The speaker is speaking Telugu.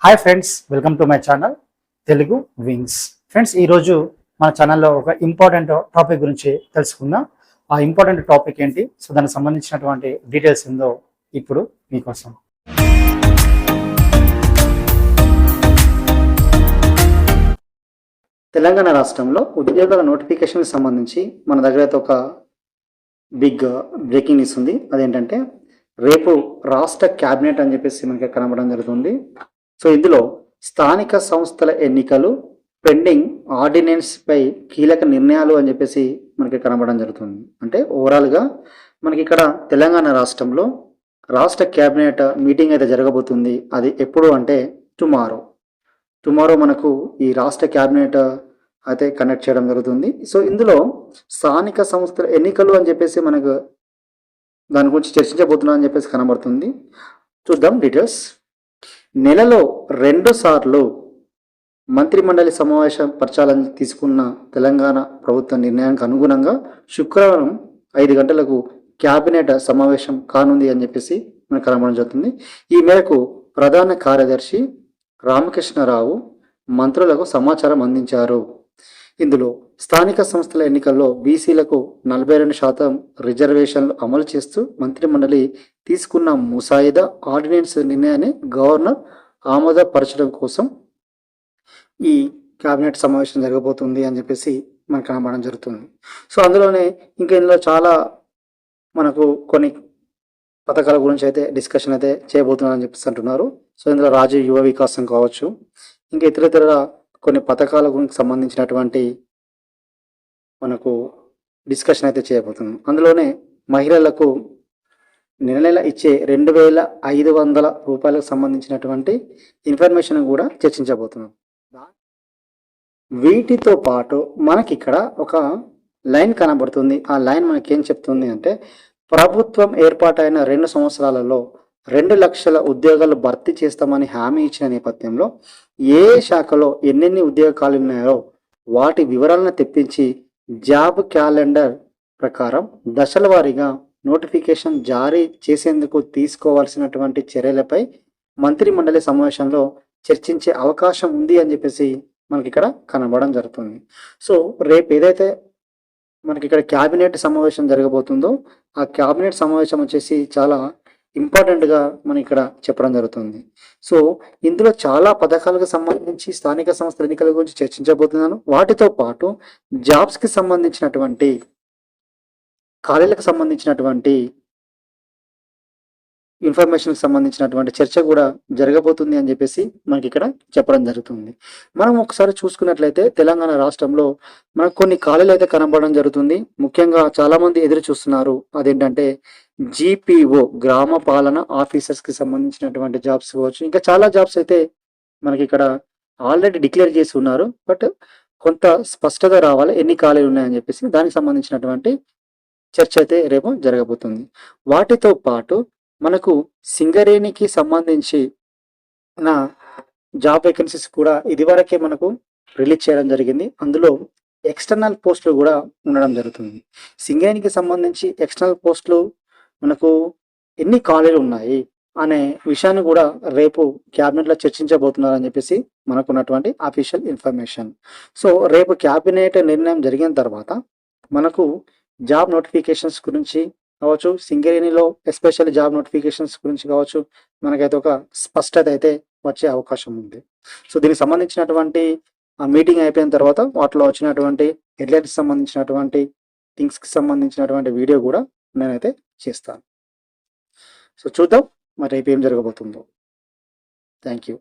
Hi friends, welcome to my channel Telugu wings. Friends, ఈరోజు మన ఛానల్లో ఒక ఇంపార్టెంట్ టాపిక్ గురించి తెలుసుకుందాం. ఆ ఇంపార్టెంట్ టాపిక్ ఏంటి, సో దానికి సంబంధించినటువంటి డీటెయిల్స్ ఏందో ఇప్పుడు మీకోసం. తెలంగాణ రాష్ట్రంలో ఉద్యోగాల నోటిఫికేషన్కి సంబంధించి మన దగ్గర అయితే ఒక బిగ్ బ్రేకింగ్ న్యూస్ ఉంది. అదేంటంటే రేపు రాష్ట్ర క్యాబినెట్ అని చెప్పేసి మనకి కనబడడం జరుగుతుంది. సో ఇందులో స్థానిక సంస్థల ఎన్నికలు పెండింగ్ ఆర్డినెన్స్ పై కీలక నిర్ణయాలు అని చెప్పేసి మనకి కనబడడం జరుగుతుంది. అంటే ఓవరాల్గా మనకి ఇక్కడ తెలంగాణ రాష్ట్రంలో రాష్ట్ర క్యాబినెట్ మీటింగ్ అయితే జరగబోతుంది. అది ఎప్పుడు అంటే టుమారో మనకు ఈ రాష్ట్ర క్యాబినెట్ అయితే కండక్ట్ చేయడం జరుగుతుంది. సో ఇందులో స్థానిక సంస్థల ఎన్నికలు అని చెప్పేసి మనకు దాని గురించి చర్చించబోతున్నాం అని చెప్పేసి కనబడుతుంది. చూద్దాం డీటెయిల్స్. నెలలో 2 సార్లు మంత్రిమండలి సమావేశం పరచాలని తీసుకున్న తెలంగాణ ప్రభుత్వ నిర్ణయానికి అనుగుణంగా శుక్రవారం 5 గంటలకు క్యాబినెట్ సమావేశం కానుంది అని చెప్పేసి మనకు కనబడడం జరుగుతుంది. ఈ మేరకు ప్రధాన కార్యదర్శి రామకృష్ణరావు మంత్రులకు సమాచారం అందించారు. ఇందులో స్థానిక సంస్థల ఎన్నికల్లో బీసీలకు 42% రిజర్వేషన్లు అమలు చేస్తూ మంత్రిమండలి తీసుకున్న ముసాయిదా ఆర్డినెన్స్ నిర్ణయాన్ని గవర్నర్ ఆమోదపరచడం కోసం ఈ కేబినెట్ సమావేశం జరగబోతుంది అని చెప్పేసి మనకు కనబడడం జరుగుతుంది. సో అందులోనే ఇంకా ఇందులో చాలా మనకు కొన్ని పథకాల గురించి అయితే డిస్కషన్ అయితే చేయబోతున్నారని చెప్పేసి అంటున్నారు. సో ఇందులో రాజీవ్ యువ వికాసం కావచ్చు, ఇంకా ఇతర కొన్ని పథకాల గురించి సంబంధించినటువంటి మనకు డిస్కషన్ అయితే చేయబోతున్నాం. అందులోనే మహిళలకు నెల ఇచ్చే 2,500 రూపాయలకు సంబంధించినటువంటి ఇన్ఫర్మేషన్ కూడా చర్చించబోతున్నాం. వీటితో పాటు మనకి ఇక్కడ ఒక లైన్ కనబడుతుంది. ఆ లైన్ మనకి ఏం చెప్తుంది అంటే, ప్రభుత్వం ఏర్పాటైన 2 సంవత్సరాలలో 2 లక్షల ఉద్యోగాలు భర్తీ చేస్తామని హామీ ఇచ్చిన నేపథ్యంలో ఏ శాఖలో ఎన్నెన్ని ఉద్యోగాలు ఉన్నాయో వాటి వివరాలను తెప్పించి జాబ్ క్యాలెండర్ ప్రకారం దశల వారీగా నోటిఫికేషన్ జారీ చేసేందుకు తీసుకోవాల్సినటువంటి చర్యలపై మంత్రి మండలి సమావేశంలో చర్చించే అవకాశం ఉంది అని చెప్పేసి మనకి ఇక్కడ కనబడడం జరుగుతుంది. సో రేపు ఏదైతే మనకి ఇక్కడ క్యాబినెట్ సమావేశం జరగబోతుందో ఆ క్యాబినెట్ సమావేశం వచ్చేసి చాలా ఇంపార్టెంట్గా మనం ఇక్కడ చెప్పడం జరుగుతుంది. సో ఇందులో చాలా పథకాలకు సంబంధించి స్థానిక సంస్థల ఎన్నికల గురించి చర్చించబోతున్నాను. వాటితో పాటు జాబ్స్కి సంబంధించినటువంటి ఖాళీలకు సంబంధించినటువంటి ఇన్ఫర్మేషన్కి సంబంధించినటువంటి చర్చ కూడా జరగబోతుంది అని చెప్పేసి మనకి ఇక్కడ చెప్పడం జరుగుతుంది. మనం ఒకసారి చూసుకున్నట్లయితే తెలంగాణ రాష్ట్రంలో మనకు కొన్ని ఖాళీలు అయితే కనబడడం జరుగుతుంది. ముఖ్యంగా చాలా మంది ఎదురు చూస్తున్నారు. అదేంటంటే GPO గ్రామ పాలన ఆఫీసర్స్కి సంబంధించినటువంటి జాబ్స్ కావచ్చు, ఇంకా చాలా జాబ్స్ అయితే మనకి ఇక్కడ ఆల్రెడీ డిక్లేర్ చేసి ఉన్నారు. బట్ కొంత స్పష్టత రావాలి ఎన్ని ఖాళీలు ఉన్నాయని చెప్పేసి దానికి సంబంధించినటువంటి చర్చ అయితే రేపు జరగబోతుంది. వాటితో పాటు మనకు సింగరేణికి సంబంధించి నా జాబ్ వేకెన్సీస్ కూడా ఇదివరకే మనకు రిలీజ్ చేయడం జరిగింది. అందులో ఎక్స్టర్నల్ పోస్టులు కూడా ఉండడం జరుగుతుంది. సింగరేణికి సంబంధించి ఎక్స్టర్నల్ పోస్టులు మనకు ఎన్ని ఖాళీలు ఉన్నాయి అనే విషయాన్ని కూడా రేపు క్యాబినెట్లో చర్చించబోతున్నారని చెప్పేసి మనకు ఉన్నటువంటి అఫీషియల్ ఇన్ఫర్మేషన్. సో రేపు క్యాబినెట్ నిర్ణయం జరిగిన తర్వాత మనకు జాబ్ నోటిఫికేషన్స్ గురించి కావచ్చు, సింగరేణిలో ఎస్పెషల్లీ జాబ్ నోటిఫికేషన్స్ గురించి కావచ్చు, మనకైతే ఒక స్పష్టత అయితే వచ్చే అవకాశం ఉంది. సో దీనికి సంబంధించినటువంటి మీటింగ్ అయిపోయిన తర్వాత వాటిలో వచ్చినటువంటి హెడ్లైన్స్ సంబంధించినటువంటి థింగ్స్కి సంబంధించినటువంటి వీడియో కూడా నేనైతే చేస్తాను. సో చూద్దాం మరి రేపు ఏం జరగబోతుందో. Thank you.